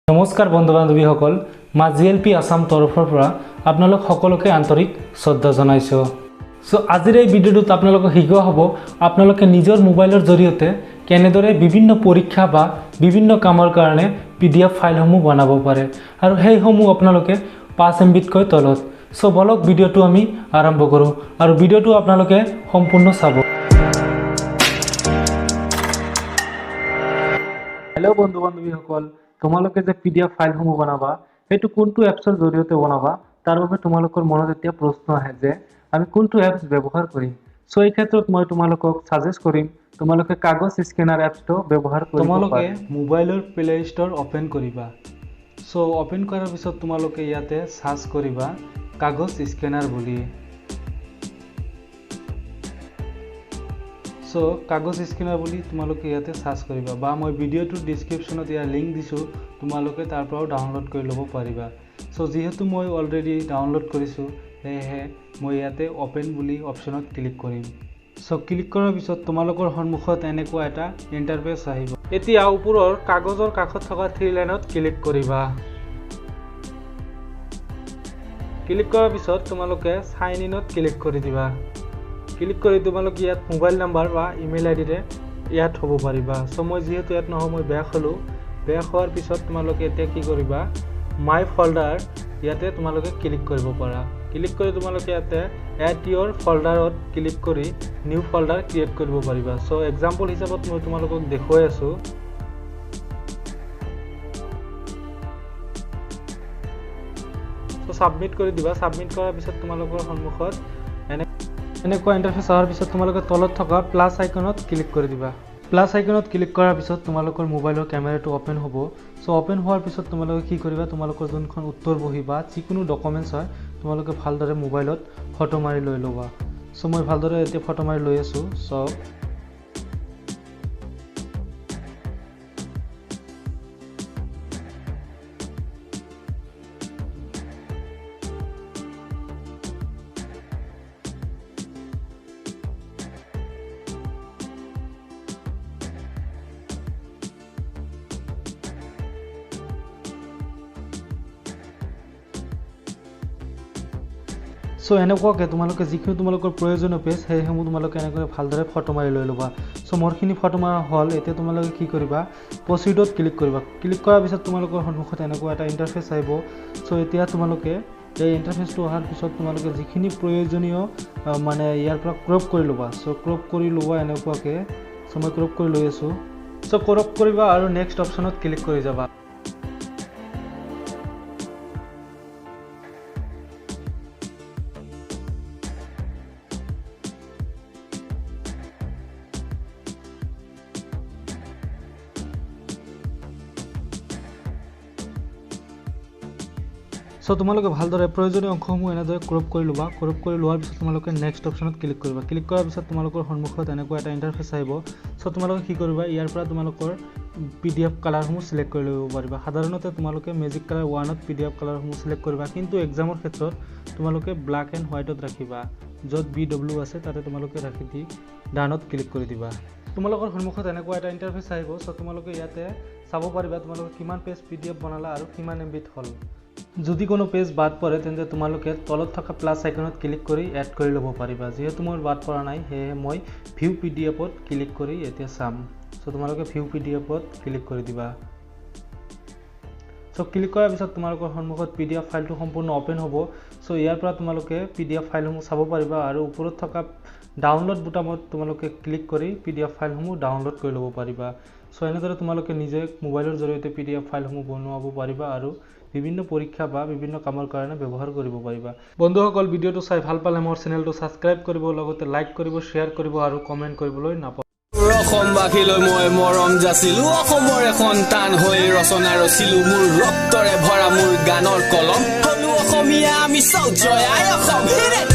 নমস্কাৰ বন্ধু বান্ধৱীসকল মা জিএলপি আসাম তৰফৰ পৰা আপোনালোক সকলোকে আন্তৰিক শ্ৰদ্ধা জনাইছো। সো আজিৰ এই ভিডিঅ'টোত আপোনালোকক শিকোৱা হ'ব আপোনালোকে নিজৰ মোবাইলৰ জৰিয়তে কেনেদৰে বিভিন্ন পৰীক্ষা বা বিভিন্ন কামৰ কাৰণে PDF ফাইলসমূহ বনাব পাৰে আৰু সেইসমূহ আপোনালোকে 5 MBতকৈ তলত। সো বলক ভিডিঅ'টো আমি আৰম্ভ কৰোঁ আৰু ভিডিঅ'টো আপোনালোকে সম্পূৰ্ণ চাব। হেল্ল' বন্ধু বান্ধৱীসকল, তোমালোকে যে PDF ফাইলসমূহ বনাবা সেইটো কোনটো এপছৰ জৰিয়তে বনাবা তাৰ বাবে তোমালোকৰ মনত এতিয়া প্ৰশ্ন আহে যে আমি কোনটো এপছ ব্যৱহাৰ কৰিম। সো এই ক্ষেত্ৰত মই তোমালোকক সাজেষ্ট কৰিম তোমালোকে কাগজ স্কেনাৰ এপছটো ব্যৱহাৰ কৰিব পাৰা। তোমালোকে মোবাইলৰ প্লে ষ্ট'ৰ ওপেন কৰিবা। সো ওপেন কৰাৰ পিছত তোমালোকে ইয়াতে সাৰ্চ কৰিবা কাগজ স্কেনাৰ বুলি। সো কাগজ স্কেনাৰ বুলি তোমালোকে ইয়াতে সাৰ্চ কৰিবা বা মই ভিডিঅ'টোৰ ডেসক্ৰিপচনত ইয়াৰ লিংক দিছো, তোমালোকে তাৰ পৰাও ডাউনলোড কৰি ল'ব পাৰিবা। সো যেহেতু মই অলৰেডি ডাউনলোড কৰিছো সেয়েহে মই ইয়াতে ওপেন বুলি অপচনত ক্লিক কৰিম। সো ক্লিক কৰাৰ পিছত তোমালোকৰ সন্মুখত এনেকুৱা এটা ইন্টাৰফেস আহিব। এতিয়া ওপৰৰ কাগজৰ কাষত থকা 3 লাইনত ক্লিক কৰিবা। ক্লিক কৰাৰ পিছত তোমালোকে সাইন ইনত ক্লিক কৰি দিবা। ক্লিক কৰি তোমালোকে ইয়াত মোবাইল নাম্বাৰ বা ইমেইল আইডিৰে ইয়াত হ'ব পাৰিবা। সো মই যেহেতু ইয়াত নহয় মই বেক হলো, বেক হোৱাৰ পিছত তোমালোকে এতিয়া কি কৰিবা মাই ফল্ডাৰ ইয়াতে তোমালোকে ক্লিক কৰিব পাৰা। ক্লিক কৰি তোমালোকে ইয়াতে এড ইউৰ ফল্ডাৰত ক্লিক কৰি নিউ ফল্ডাৰ ক্ৰিয়েট কৰিব পাৰিবা। সো এক্সাম্পল হিচাপত মই তোমালোকক দেখুৱাই আছো। সো সাবমিট কৰি দিবা। সাবমিট কৰাৰ পিছত তোমালোকৰ সন্মুখত এনেকুৱা ইন্টাৰফেস অহাৰ পিছত তোমালোকে তলত থকা প্লাস আইকনত ক্লিক কৰি দিবা। প্লাস আইকনত ক্লিক কৰাৰ পিছত তোমালোকৰ মোবাইলৰ কেমেৰাটো ওপেন হ'ব। সো ওপেন হোৱাৰ পিছত তোমালোকে কি কৰিবা তোমালোকৰ যোনখন উত্তৰ বহী বা যিকোনো ডকুমেন্টছ হয় তোমালোকে ভালদৰে মোবাইলত ফটো মাৰি লৈ ল'বা। সো মই ভালদৰে এতিয়া ফটো মাৰি লৈ আছো। সো সো এনেকুৱাকৈ তোমালোকে যিখিনি তোমালোকৰ প্ৰয়োজনীয় পেজ সেইসমূহ তোমালোকে এনেকৈ ভালদৰে ফটো মাৰি লৈ ল'বা। সো মোৰখিনি ফটো মাৰা হ'ল। এতিয়া তোমালোকে কি কৰিবা প্ৰচিডত ক্লিক কৰিবা। ক্লিক কৰাৰ পিছত তোমালোকৰ সন্মুখত এনেকুৱা এটা ইন্টাৰফেস আহিব। সো এতিয়া তোমালোকে এই ইন্টাৰফেসটো অহাৰ পিছত তোমালোকে যিখিনি প্ৰয়োজনীয় মানে ইয়াৰ পৰা ক্ৰপ কৰি ল'বা। সো ক্ৰপ কৰি ল'বা এনেকুৱাকৈ। সো মই ক্ৰপ কৰি লৈ আছো। সো ক্ৰপ কৰিবা আৰু নেক্সট অপচনত ক্লিক কৰি যাবা। সো তোমালোকে ভালদৰে প্ৰয়োজনীয় অংশসমূহ এনেদৰে ক্ৰপ কৰি ল'বা। ক্ৰপ কৰি লোৱাৰ পিছত তোমালোকে নেক্সট অপচনত ক্লিক কৰিবা। ক্লিক কৰাৰ পিছত তোমালোকৰ সন্মুখত এনেকুৱা এটা ইন্টাৰফেস আহিব। সো তোমালোকে কি কৰিবা ইয়াৰ পৰা তোমালোকৰ PDF কালাৰসমূহ সিলেক্ট কৰি ল'ব পাৰিবা। সাধাৰণতে তোমালোকে মেজিক কালাৰ 1ত PDF কালাৰসমূহ সিলেক্ট কৰিবা, কিন্তু এক্সামৰ ক্ষেত্ৰত তোমালোকে ব্ল্যাক এণ্ড হোৱাইটত ৰাখিবা। য'ত BW আছে তাতে তোমালোকে ৰাখি দি ডানত ক্লিক কৰি দিবা। তোমালোকৰ সন্মুখত এনেকুৱা এটা ইন্টাৰফেস আহিব। সো তোমালোকে ইয়াতে চাব পাৰিবা তোমালোকে কিমান পেজ PDF বনালা আৰু কিমান MBত হ'ল। যদি কোনো পেজ বাদ পৰে তেন্তে তোমালোকে তলত থকা প্লাস আইকনত ক্লিক কৰি এড কৰি ল'ব পাৰিবা। যেহেতু মোৰ বাদ পৰা নাই সেয়ে মই ভিউ PDFত ক্লিক কৰি এতিয়া চাম। সো তোমালোকে ভিউ PDFত ক্লিক কৰি দিবা। সো ক্লিক কৰাৰ পিছত তোমালোকৰ সন্মুখত PDF ফাইলটো সম্পূৰ্ণ ওপেন হ'ব। সো ইয়াৰ পৰা তোমালোকে PDF ফাইলসমূহ চাব পাৰিবা আৰু ওপৰত থকা ডাউনলোড বুটামত তোমালোকে ক্লিক কৰি PDF ফাইলসমূহ ডাউনলোড কৰি ল'ব পাৰিবা। সো এনেদৰে তোমালোকে নিজে মোবাইলৰ জৰিয়তে PDF ফাইলসমূহ বনাব পাৰিবা আৰু বিভিন্ন পৰীক্ষা বা বিভিন্ন কামৰ কাৰণে ব্যৱহাৰ কৰিব পাৰিবা। বন্ধুসকল ভিডিঅ'টো চাই ভাল পালে মোৰ চেনেলটো সাবস্ক্ৰাইব কৰিব, লগতে লাইক কৰিব, শ্বেয়াৰ কৰিব আৰু কমেন্ট কৰিবলৈ নাপাহৰিব। অসমবাসীলৈ মই মৰম যাচিলো, অসমৰ এখন টান হৈ ৰচনা ৰচিলো, মোৰ ৰক্তৰে ভৰা মোৰ গানৰ কলম হলো অসমীয়া আমি চৌ জয় আই অসম।